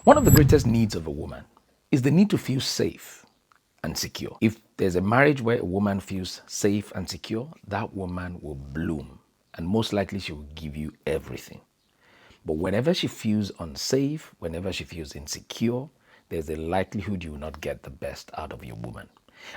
One of the greatest needs of a woman is the need to feel safe and secure. If there's a marriage where a woman feels safe and secure, that woman will bloom. And most likely she will give you everything. But whenever she feels unsafe, whenever she feels insecure, there's a likelihood you will not get the best out of your woman.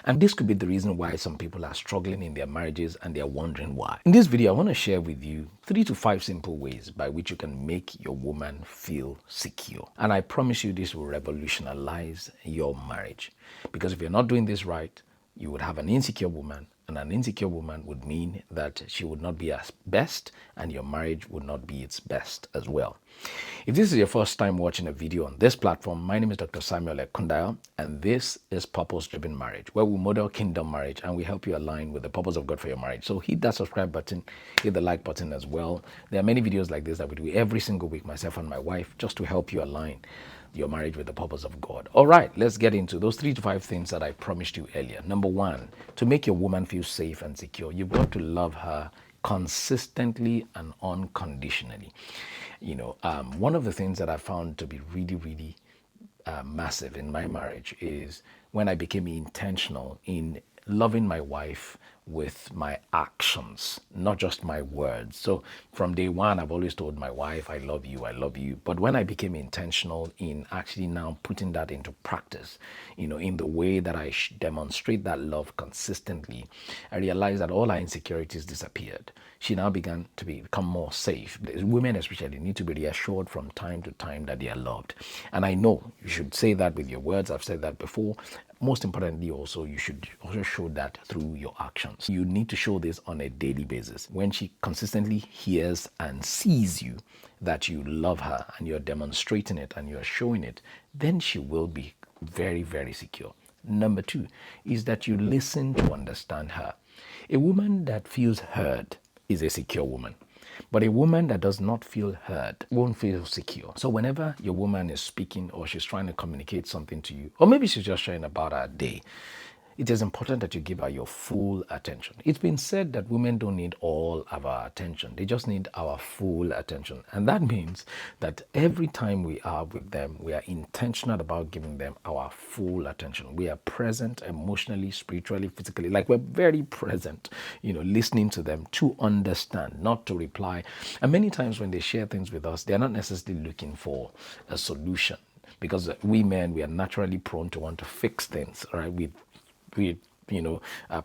And this could be the reason why some people are struggling in their marriages and they're wondering why. In this video, I want to share with you 3 to 5 simple ways by which you can make your woman feel secure. And I promise you this will revolutionize your marriage. Because if you're not doing this right, you would have an insecure woman, and an insecure woman would mean that she would not be as best, and your marriage would not be its best as well. If this is your first time watching a video on this platform, my name is Dr. Samuel Ekundaya, and this is Purpose Driven Marriage, where we model kingdom marriage and we help you align with the purpose of God for your marriage. So hit that subscribe button, hit the like button as well. There are many videos like this that we do every single week, myself and my wife, just to help you align your marriage with the purpose of God. All right, let's get into those 3 to 5 things that I promised you earlier. Number one, to make your woman feel safe and secure, you've got to love her consistently and unconditionally. One of the things that I found to be really massive in my marriage is when I became intentional in loving my wife with my actions, not just my words. So from day one, I've always told my wife, I love you, I love you. But when I became intentional in actually now putting that into practice, in the way that I demonstrate that love consistently, I realized that all our insecurities disappeared. She now began to become more safe. Women especially need to be reassured from time to time that they are loved. And I know you should say that with your words. I've said that before. Most importantly, also, you should also show that through your actions. You need to show this on a daily basis. When she consistently hears and sees you that you love her and you're demonstrating it and you're showing it, then she will be very secure. Number two is that you listen to understand her. A woman that feels heard is a secure woman. But a woman that does not feel heard won't feel secure. So whenever your woman is speaking or she's trying to communicate something to you, or maybe she's just sharing about her day, it is important that you give her your full attention. It's been said that women don't need all of our attention. They just need our full attention. And that means that every time we are with them, we are intentional about giving them our full attention. We are present emotionally, spiritually, physically, like we're very present, listening to them to understand, not to reply. And many times when they share things with us, they're not necessarily looking for a solution, because we men, we are naturally prone to want to fix things, right? We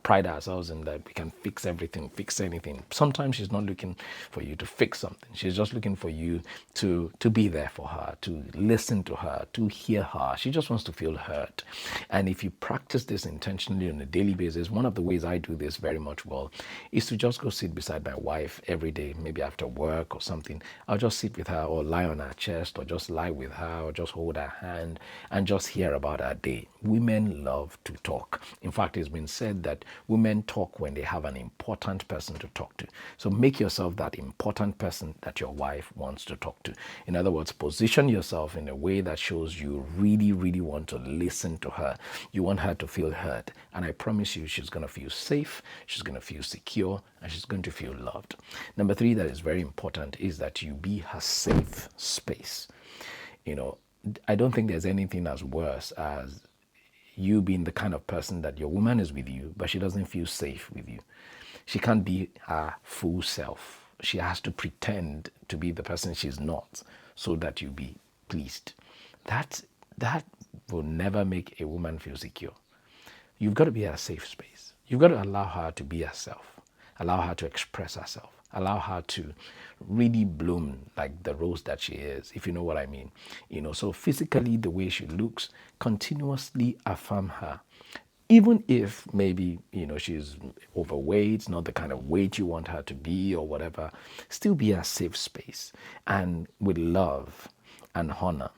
pride ourselves in that we can fix everything, fix anything. Sometimes she's not looking for you to fix something. She's just looking for you to be there for her, to listen to her, to hear her. She just wants to feel heard. And if you practice this intentionally on a daily basis, one of the ways I do this very much well is to just go sit beside my wife every day, maybe after work or something. I'll just sit with her or lie on her chest or just lie with her or just hold her hand and just hear about her day. Women love to talk. In fact, it's been said that women talk when they have an important person to talk to. So make yourself that important person that your wife wants to talk to. In other words, position yourself in a way that shows you really want to listen to her. You want her to feel heard. And I promise you, she's going to feel safe, she's going to feel secure, and she's going to feel loved. Number three, that is very important, is that you be her safe space. I don't think there's anything as worse as you being the kind of person that your woman is with you, but she doesn't feel safe with you. She can't be her full self. She has to pretend to be the person she's not so that you be pleased. That will never make a woman feel secure. You've got to be a safe space. You've got to allow her to be herself, allow her to express herself, allow her to really bloom like the rose that she is, if you know what I mean. So physically, the way she looks, continuously affirm her. Even if maybe, she's overweight, not the kind of weight you want her to be or whatever, still be a safe space. And with love and honor,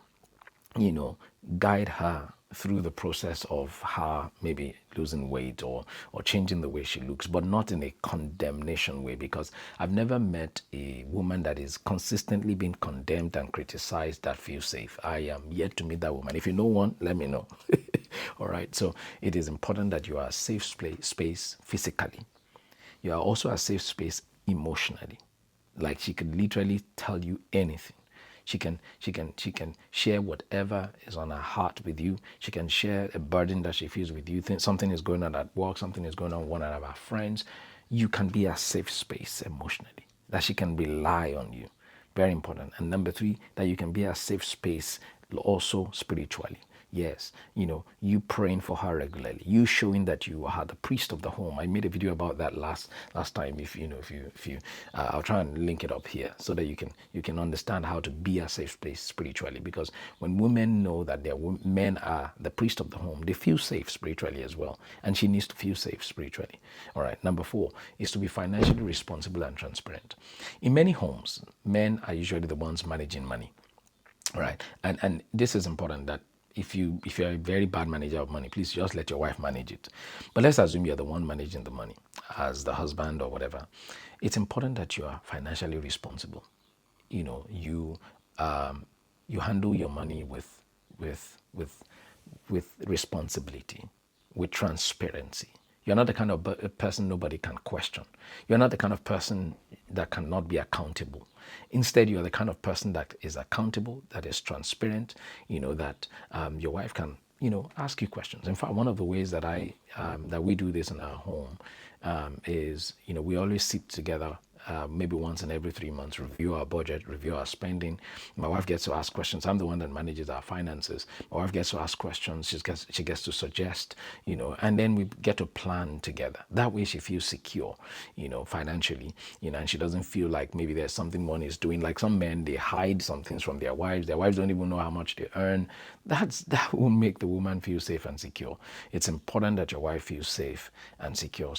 guide her through the process of her maybe losing weight or changing the way she looks, but not in a condemnation way, because I've never met a woman that is consistently being condemned and criticized that feels safe. I am yet to meet that woman. If you know one, let me know. All right. So it is important that you are a safe space physically. You are also a safe space emotionally. Like she could literally tell you anything. She can share whatever is on her heart with you. She can share a burden that she feels with you. Think something is going on at work, something is going on with one of our friends. You can be a safe space emotionally, that she can rely on you. Very important. And number three, that you can be a safe space also spiritually. Yes, you praying for her regularly, you showing that you are the priest of the home. I made a video about that last time. If you, I'll try and link it up here so that you can understand how to be a safe space spiritually. Because when women know that their men are the priest of the home, they feel safe spiritually as well, and she needs to feel safe spiritually. All right. Number four is to be financially responsible and transparent. In many homes, men are usually the ones managing money. Right. And this is important, that if you're a very bad manager of money, please just let your wife manage it. But let's assume you're the one managing the money as the husband or whatever. It's important that you are financially responsible. You handle your money with with with responsibility, with transparency. You're not the kind of person nobody can question. You're not the kind of person that cannot be accountable. Instead, you're the kind of person that is accountable, that is transparent. That your wife can ask you questions. In fact, one of the ways that that we do this in our home is we always sit together, maybe once in every 3 months, review our budget, review our spending. My wife gets to ask questions. I'm the one that manages our finances. My wife gets to ask questions. She gets to suggest, and then we get to plan together. That way she feels secure, financially, and she doesn't feel like maybe there's something one is doing. Like some men, they hide some things from their wives. Their wives don't even know how much they earn. That will make the woman feel safe and secure. It's important that your wife feels safe and secure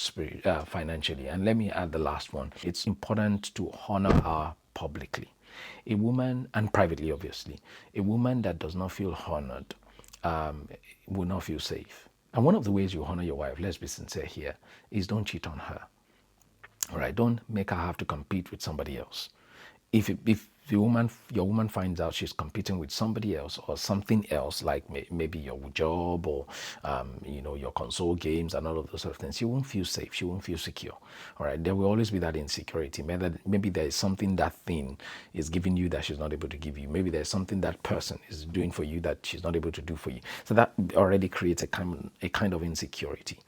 financially. And let me add the last one. It's important to honor her publicly. A woman, and privately obviously, a woman that does not feel honored will not feel safe. And one of the ways you honor your wife, let's be sincere here, is don't cheat on her. All right, don't make her have to compete with somebody else. If your woman finds out she's competing with somebody else or something else, like maybe your job or your console games and all of those sort of things, she won't feel safe. She won't feel secure. All right, there will always be that insecurity. Maybe there is something that thing is giving you that she's not able to give you. Maybe there's something that person is doing for you that she's not able to do for you. So that already creates a kind of insecurity.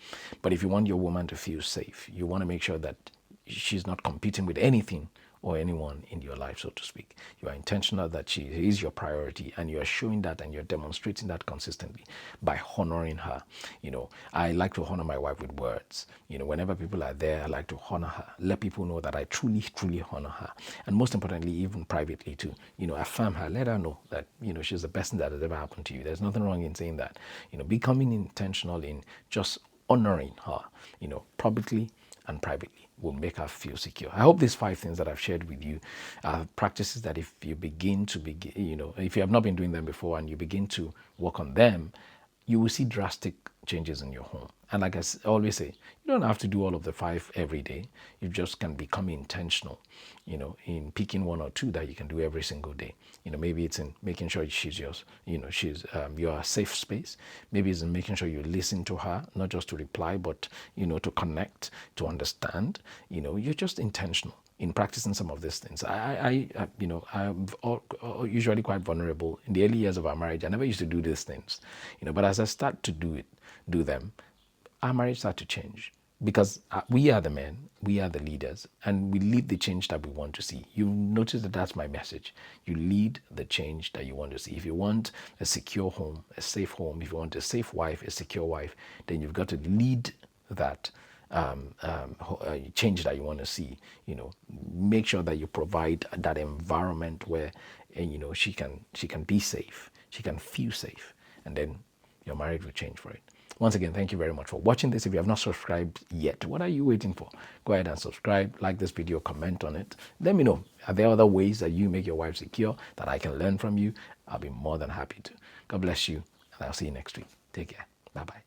But if you want your woman to feel safe, you want to make sure that she's not competing with anything or anyone in your life, so to speak. You are intentional that she is your priority, and you are showing that and you're demonstrating that consistently by honoring her. I like to honor my wife with words. Whenever people are there, I like to honor her, let people know that I truly, truly honor her. And most importantly, even privately too, affirm her, let her know that, she's the best thing that has ever happened to you. There's nothing wrong in saying that. Becoming intentional in just honoring her, publicly and privately, will make her feel secure. I hope these 5 things that I've shared with you are practices that if you if you have not been doing them before and you begin to work on them, you will see drastic changes in your home. And like I always say, you don't have to do all of the 5 every day. You just can become intentional, in picking 1 or 2 that you can do every single day. Maybe it's in making sure she's yours, she's your safe space. Maybe it's in making sure you listen to her, not just to reply, but to connect, to understand. You're just intentional in practicing some of these things. I'm usually quite vulnerable. In the early years of our marriage, I never used to do these things, but as I start to do them, our marriage started to change, because we are the men, we are the leaders, and we lead the change that we want to see. You notice that that's my message. You lead the change that you want to see. If you want a secure home, a safe home, if you want a safe wife, a secure wife, then you've got to lead that change that you want to see. Make sure that you provide that environment where she can be safe, she can feel safe, and then your marriage will change for it. Once again, thank you very much for watching this. If you have not subscribed yet, what are you waiting for? Go ahead and subscribe, like this video, comment on it. Let me know, are there other ways that you make your wife secure that I can learn from you? I'll be more than happy to. God bless you, and I'll see you next week. Take care. Bye-bye.